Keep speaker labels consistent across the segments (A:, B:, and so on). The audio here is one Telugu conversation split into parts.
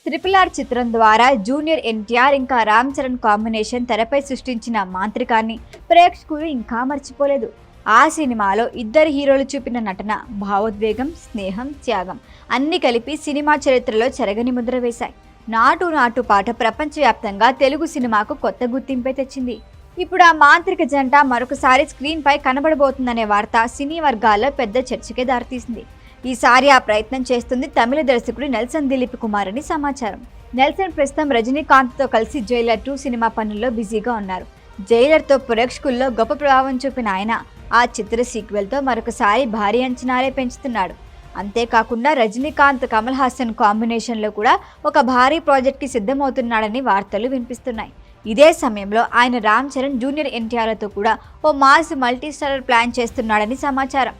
A: RRR చిత్రం ద్వారా జూనియర్ ఎన్టీఆర్ ఇంకా రామ్ చరణ్ కాంబినేషన్ తెరపై సృష్టించిన మాంత్రికాన్ని ప్రేక్షకులు ఇంకా మర్చిపోలేదు. ఆ సినిమాలో ఇద్దరు హీరోలు చూపిన నటన, భావోద్వేగం, స్నేహం, త్యాగం అన్ని కలిపి సినిమా చరిత్రలో చెరగని ముద్ర వేశాయి. నాటు నాటు పాట ప్రపంచవ్యాప్తంగా తెలుగు సినిమాకు కొత్త గుర్తింపే తెచ్చింది. ఇప్పుడు ఆ మాంత్రిక జంట మరొకసారి స్క్రీన్ పై కనబడబోతుందనే వార్త సినీ వర్గాల్లో పెద్ద చర్చకే దారితీసింది. ఈసారి ఆ ప్రయత్నం చేస్తుంది తమిళ దర్శకుడు నెల్సన్ దిలీప్ కుమార్ అని సమాచారం. నెల్సన్ ప్రస్తుతం రజనీకాంత్తో కలిసి జైలర్ 2 సినిమా పనుల్లో బిజీగా ఉన్నారు. జైలర్తో ప్రేక్షకుల్లో గొప్ప ప్రభావం చూపిన ఆయన ఆ చిత్ర సీక్వెల్తో మరొకసారి భారీ అంచనాలే పెంచుతున్నాడు. అంతేకాకుండా రజనీకాంత్, కమల్ హాసన్ కాంబినేషన్లో కూడా ఒక భారీ ప్రాజెక్ట్కి సిద్ధమవుతున్నాడని వార్తలు వినిపిస్తున్నాయి. ఇదే సమయంలో ఆయన రామ్ చరణ్, జూనియర్ ఎన్టీఆర్లతో కూడా ఓ మాస్ మల్టీ స్టారర్ ప్లాన్ చేస్తున్నాడని సమాచారం.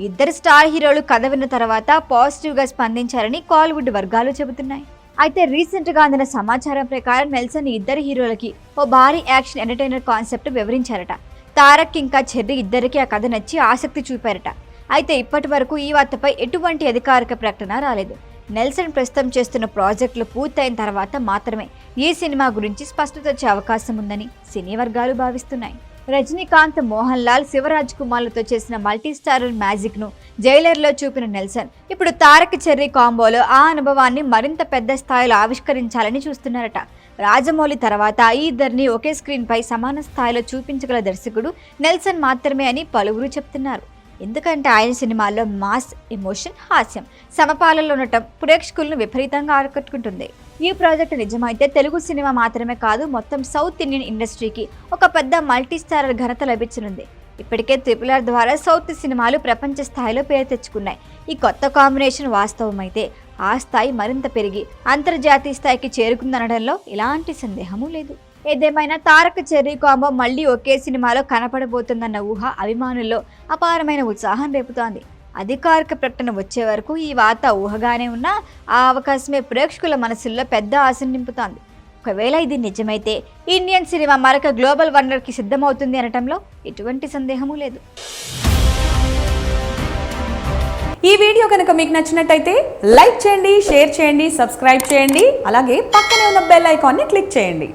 A: ఇద్దరు స్టార్ హీరోలు కథ విన్న తర్వాత పాజిటివ్గా స్పందించారని కాలీవుడ్ వర్గాలు చెబుతున్నాయి. అయితే రీసెంట్గా అందిన సమాచారం ప్రకారం నెల్సన్ ఇద్దరు హీరోలకి ఓ భారీ యాక్షన్ ఎంటర్టైనర్ కాన్సెప్ట్ వివరించారట. తారక్ ఇంకా చెర్రీ ఇద్దరికి ఆ కథ నచ్చి ఆసక్తి చూపారట. అయితే ఇప్పటి వరకు ఈ వార్తపై ఎటువంటి అధికారిక ప్రకటన రాలేదు. నెల్సన్ ప్రస్తుతం చేస్తున్న ప్రాజెక్టులు పూర్తయిన తర్వాత మాత్రమే ఈ సినిమా గురించి స్పష్టత వచ్చే అవకాశం ఉందని సినీ వర్గాలు భావిస్తున్నాయి. రజనీకాంత్, మోహన్ లాల్, శివరాజ్ కుమార్లతో చేసిన మల్టీ స్టారర్ మ్యాజిక్ ను జైలర్లో చూపిన నెల్సన్ ఇప్పుడు తారక్, చెర్రీ కాంబోలో ఆ అనుభవాన్ని మరింత పెద్ద స్థాయిలో ఆవిష్కరించాలని చూస్తున్నారట. రాజమౌళి తర్వాత ఈ ఇద్దరిని ఒకే స్క్రీన్ పై సమాన స్థాయిలో చూపించగల దర్శకుడు నెల్సన్ మాత్రమే అని పలువురు చెప్తున్నారు. ఎందుకంటే ఆయన సినిమాల్లో మాస్, ఎమోషన్, హాస్యం సమపాలలో ఉండటం ప్రేక్షకులను విపరీతంగా ఆకట్టుకుంటుంది. ఈ ప్రాజెక్టు నిజమైతే తెలుగు సినిమా మాత్రమే కాదు, మొత్తం సౌత్ ఇండియన్ ఇండస్ట్రీకి ఒక పెద్ద మల్టీ స్టారర్ ఘనత లభించనుంది. ఇప్పటికే RRR ద్వారా సౌత్ సినిమాలు ప్రపంచ స్థాయిలో పేరు తెచ్చుకున్నాయి. ఈ కొత్త కాంబినేషన్ వాస్తవమైతే ఆ స్థాయి మరింత పెరిగి అంతర్జాతీయ స్థాయికి చేరుకుందనడంలో ఎలాంటి సందేహమూ లేదు. ఏదేమైనా తారక్, చెర్రీ కాంబో మళ్లీ ఒకే సినిమాలో కనపడబోతుందన్న ఊహ అభిమానుల్లో అపారమైన ఉత్సాహం రేపుతోంది. అధికారిక ప్రకటన వచ్చే వరకు ఈ వార్త ఊహగానే ఉన్నా ఆ అవకాశమే ప్రేక్షకుల మనసుల్లో పెద్ద ఆశను నింపుతోంది. ఒకవేళ ఇది నిజమైతే ఇండియన్ సినిమా మరొక గ్లోబల్ వండర్కి సిద్ధమవుతుంది అనటంలో ఎటువంటి సందేహమూ లేదు.
B: ఈ వీడియో కనుక మీకు నచ్చినట్టయితే లైక్ చేయండి, షేర్ చేయండి, సబ్స్క్రైబ్ చేయండి. అలాగే పక్కనే ఉన్న బెల్ ఐకాన్ని క్లిక్ చేయండి.